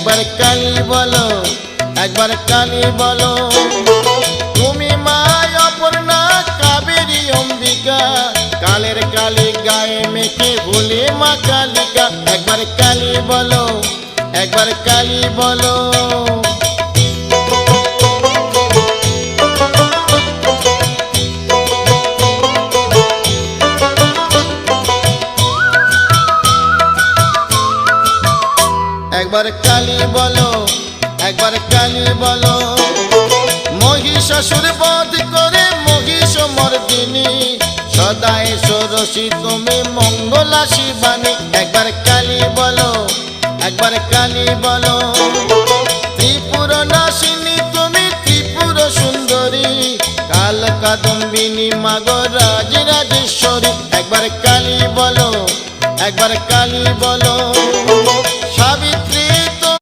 একবার কালী বলো, একবার কালী বলো। তুমি মা অপর্ণা কাবেরী অম্বিকা, কালের কালী গায়ে মেখে ভুলে মা কালিকা। একবার কালী বলো, একবার কালী বলো। একবার কালী বলো, একবার কালী বলো। মহিষাসুর বধ করে মহিষ মর্দিনী, সদাই ষোড়শী তুমি মঙ্গলা শিবানী। একবার কালী বলো, একবার কালী বলো। ত্রিপুর নাশিনী তুমি ত্রিপুর সুন্দরী, কাল কাদম্বিনী মাগো রাজ রাজেশ্বরী। একবার কালী বলো, একবার কালী বলো।